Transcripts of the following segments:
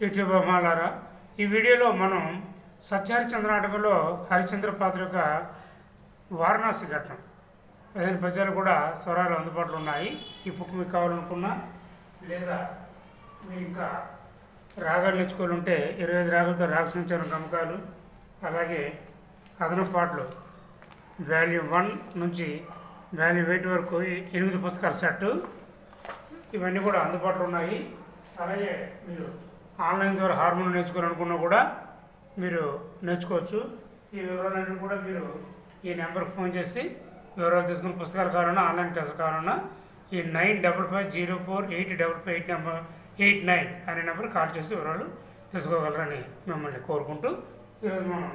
YouTube అమ్మాలారా, ఈ వీడియోలో మనం సత్యహరిచంద్ర నాటకంలో హరిశ్చంద్ర పాత్ర యొక్క వారణాసి ఘట్టం 15 పద్యాలు కూడా స్వరాలు అందుబాటులో ఉన్నాయి. ఈ బుక్ మీకు కావాలనుకున్నా లేదా మీరు ఇంకా రాగాలు నేర్చుకోవాలంటే 25 రాగాలతో రాగ సంచారం గమకాలు, అలాగే అదనపు పాటలు వాల్యూమ్ 1 నుంచి వాల్యూమ్ 8 వరకు 8 పుస్తకాల సెట్ ఇవన్నీ కూడా అందుబాటులో ఉన్నాయి. అలాగే మీరు ఆన్లైన్ ద్వారా హార్మోనియం నేర్చుకోవాలనుకున్నా కూడా మీరు నేర్చుకోవచ్చు. ఈ వివరాలన్నీ కూడా మీరు ఈ నెంబర్కి ఫోన్ చేసి వివరాలు తీసుకుని పుస్తకాలు కావాలన్నా ఆన్లైన్ క్లాసులు కావాలన్నా ఈ 9550855889 అనే నెంబర్ కాల్ చేసి వివరాలు తెలుసుకోగలరని మిమ్మల్ని కోరుకుంటూ ఈరోజు మనం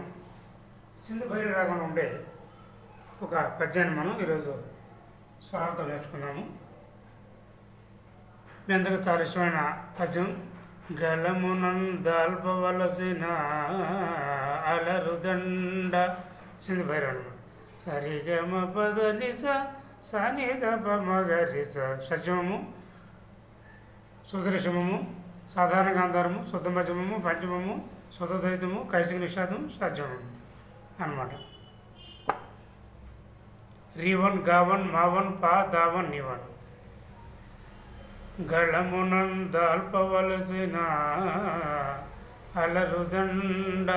సింధు భైరవి రాగంలో ఉండే ఒక పద్యాన్ని మనం ఈరోజు స్వరాలతో నేర్చుకున్నాము. మీ అందరికీ చాలా ఇష్టమైన పద్యం. గలమునందల్పవలసిన అలరుదండ సింధు భైరవి. సరిగమ పదనిస సనిదప మగరిస. షడ్జమము, సుదృశమము, సాధారణ గాంధారము, శుద్ధ మధ్యమము, పంచమము, శుద్ధద్వైతము, కైసిక నిషాదం, షడ్జమము అన్నమాట. రీవన్ గావన్ మావన్ పా దావన్ నివన్. గళమునందల్పవలసిన అలరుదండ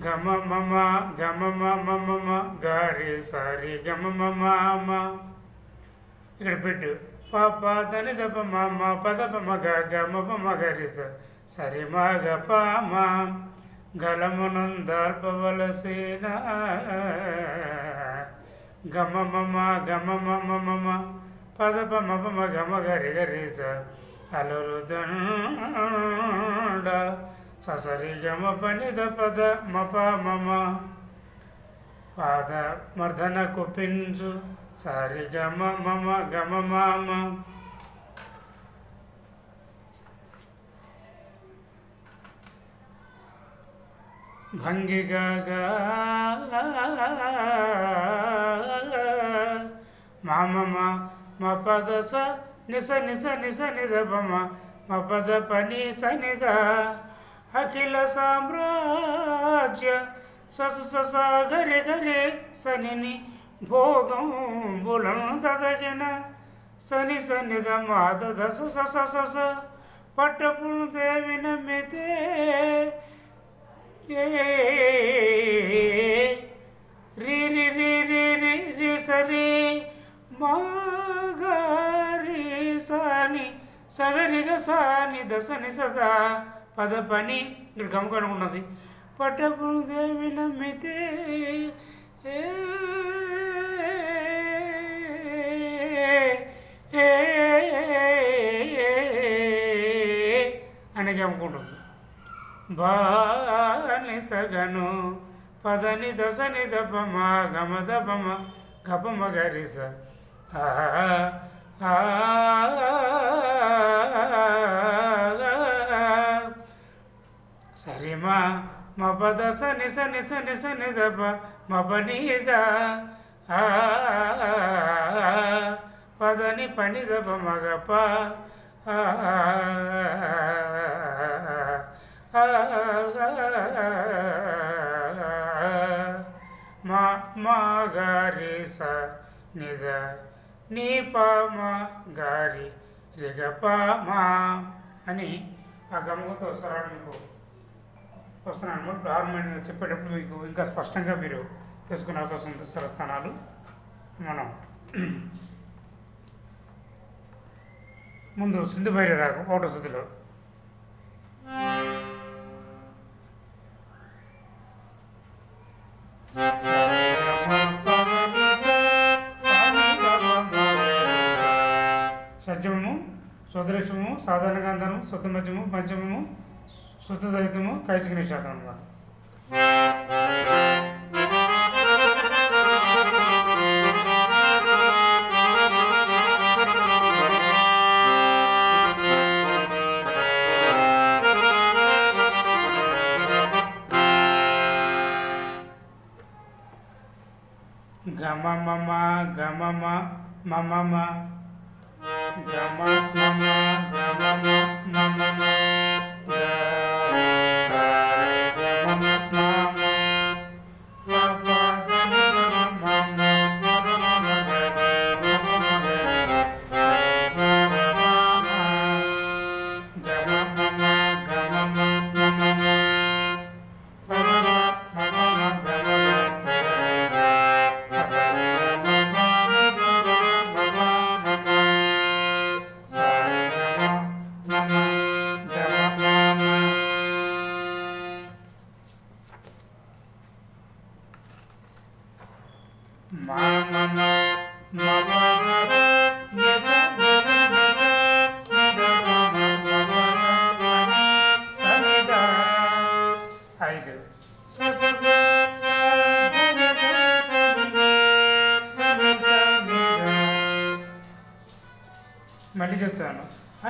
గమ మమ గమ మమ గారి సారి గమ మమ. ఇక్కడ పెట్టు పాప దని దప మమ పదప మగ గమ మగరి సరి మగ పామ. గళమునందల్పవలసిన గమ మమ గమ మమ పదప మప గమ గరి గరి స అలరుదండ ససరి గమ పనిద పద మప మమ. పాద మర్దన కుపించు సరి గమ మమ గమ మామ. భంగి గగా మామమ మపద స నిస నిస నిస నిద పమ మపద పని సనిద. అఖిల సామ్రాజ్య సస సస గరి గరి సని భోగం బులం దదగిన సని సనిద మాద దస సస సస పట్టపు దేవి నమ్మితే. రి రి రి రి రి రి సరి మాగరి సాని సగరిగ సాని దసని సదా పద పని. ఇక్కడ గమకం ఉన్నది. పట్టపు దేవి నమ్మితే అని గమకుంటుంది. బాని సగను పదని దసని దపమ గమ దపమ గపమ గరిస. సరిమా మపద సని సని సని సని దప మపనీద పదని పని దప మగప. మా గారి స నిద నీ పామ గారి రిగ పామా అని ఆ గమకంతో స్వరాలు మీకు వస్తున్నాను అనమాట. హార్మోనియం చెప్పేటప్పుడు మీకు ఇంకా స్పష్టంగా మీరు తెలుసుకునే అవకాశం ఉంది. స్వరస్థానాలు మనం ముందు సింధు భైరవి రాగం ఒకటో శృతిలో. షడ్జమము, స్వదృశము, సాధారణ గాంధారము, శుద్ధ మధ్యము, పంచమము, శుద్ధద్వైతము, కైసిక నిషాదం అన్నమాట. గమ మమ గమ మమ గమ మమ గమ మమ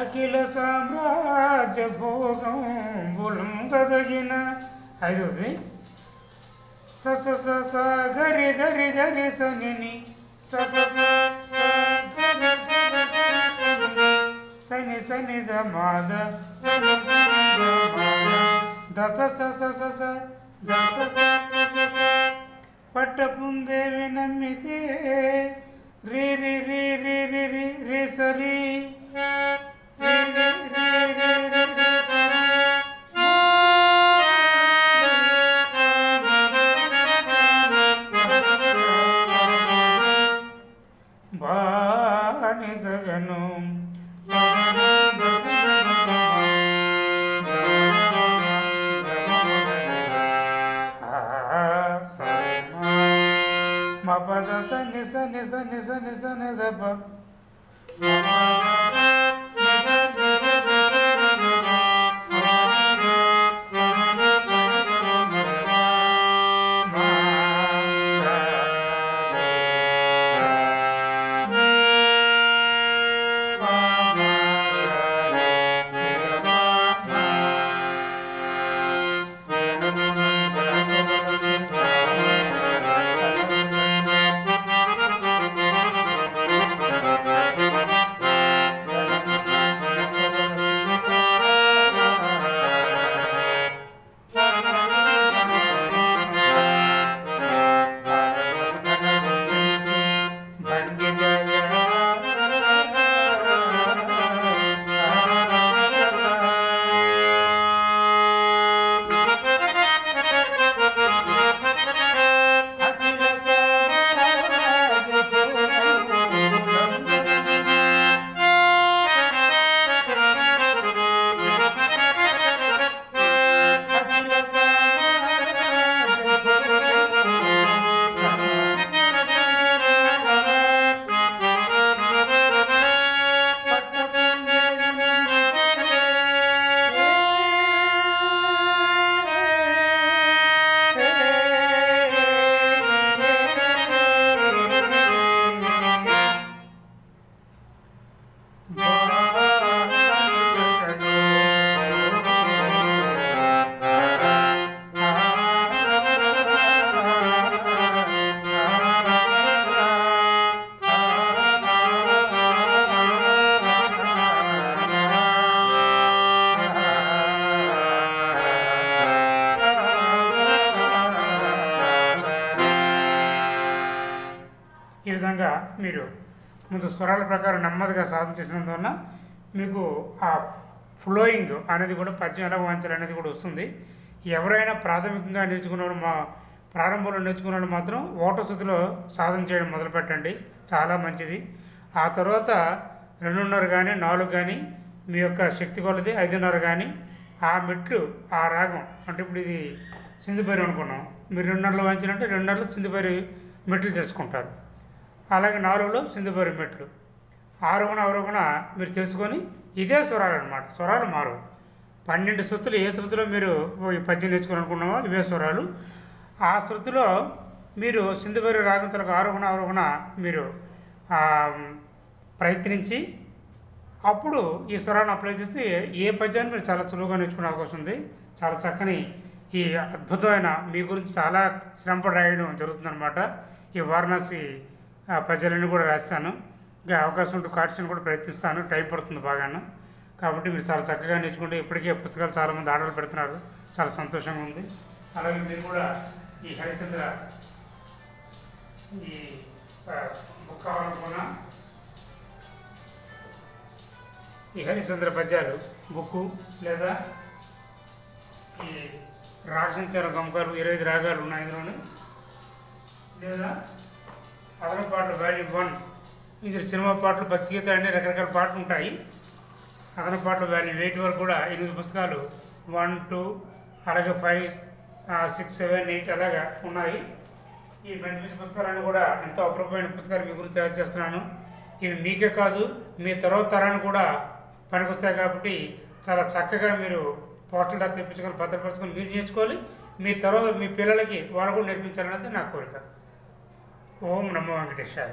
అఖిల సామ్రాజ్య భోగం బులంగదగిన ఐదవది స స స స గరి గరి గరి సని స స స సని సని ద మాద దస స స స స దస స పట్టపుందేవి నమ్మితే రే రే రే రే రే రే రే సరి రే రే రే రే రే రే బాని జగను మపద సని సని సని సని సని దప ఈ విధంగా మీరు ముందు స్వరాల ప్రకారం నెమ్మదిగా సాధన చేసినందువల్ల మీకు ఆ ఫ్లోయింగ్ అనేది కూడా పద్యం ఎలా వాయించాలి అనేది కూడా వస్తుంది. ఎవరైనా ప్రాథమికంగా నేర్చుకున్న మా ప్రారంభంలో నేర్చుకున్న వాళ్ళు మాత్రం ఓట శృతిలో సాధన చేయడం మొదలుపెట్టండి, చాలా మంచిది. ఆ తర్వాత 2:30 కానీ 4 కానీ మీ యొక్క శక్తి కొలది 5:30 కానీ ఆ మెట్లు ఆ రాగం అంటే ఇప్పుడు ఇది సింధుపైరు అనుకున్నాం, మీరు 2:30 వాయించాలంటే 2:30 సింధుపైరు మెట్లు తెలుసుకుంటారు. అలాగే 4లో సింధుపైరు మెట్లు, 6న 6న మీరు తెలుసుకొని ఇదే స్వరాలు అనమాట. స్వరాలు మారు 12 శృతులు ఏ శృతిలో మీరు ఈ పద్యం నేర్చుకోవాలనుకున్నామో ఇవే స్వరాలు. ఆ శృతిలో మీరు సింధుపైరు రాగం తరకు 6న మీరు ప్రయత్నించి అప్పుడు ఈ స్వరాన్ని అప్లై చేస్తే ఏ పద్యాన్ని మీరు చాలా సులువుగా నేర్చుకునే అవకాశం ఉంది. చాలా చక్కని ఈ అద్భుతమైన మీ గురించి చాలా శ్రమపడి రాయడం జరుగుతుందన్నమాట. ఈ వారణాసి పద్యాలన్నీ కూడా రాస్తాను, ఇంకా అవకాశం ఉంటే కార్డ్స్ని కూడా ప్రయత్నిస్తాను, టైం పడుతుంది బాగాను. కాబట్టి మీరు చాలా చక్కగా నేర్చుకుంటే ఇప్పటికే పుస్తకాలు చాలామంది ఆర్డర్లు పెడుతున్నారు, చాలా సంతోషంగా ఉంది. అలాగే మీరు కూడా ఈ హరిచంద్ర ఈ బుక్ కావాలనుకున్నా ఈ హరిచంద్ర పద్యాలు బుక్కు లేదా ఈ రాగసంచార గమకాలు 25 రాగాలు ఉన్నాయి ఇందులోనే, లేదా అదన పాటలు వాల్యూమ్ 1 ఇది సినిమా పాటలు భక్తి గీతాలు అన్ని రకరకాల పాటలు ఉంటాయి. అదన పాటలు వాల్యూమ్ 8 వరకు కూడా 8 పుస్తకాలు 1, 2 అలాగే 5, 6, 7, 8 అలాగా ఉన్నాయి. ఈ మంచి పుస్తకాలన్నీ కూడా ఎంతో అపూర్వమైన పుస్తకాలు మీ గురించి తయారు చేస్తున్నాను. ఇవి మీకే కాదు మీ తర్వాత తరాన్ని కూడా పనికొస్తాయి. కాబట్టి చాలా చక్కగా మీరు పోస్టల్ దాకా తెప్పించుకొని భద్రపరచుకొని మీరు నేర్చుకోవాలి, మీ తర్వాత మీ పిల్లలకి వాళ్ళు కూడా నేర్పించాలన్నది నా కోరిక. ఓం నమో వెంకటేశాయ.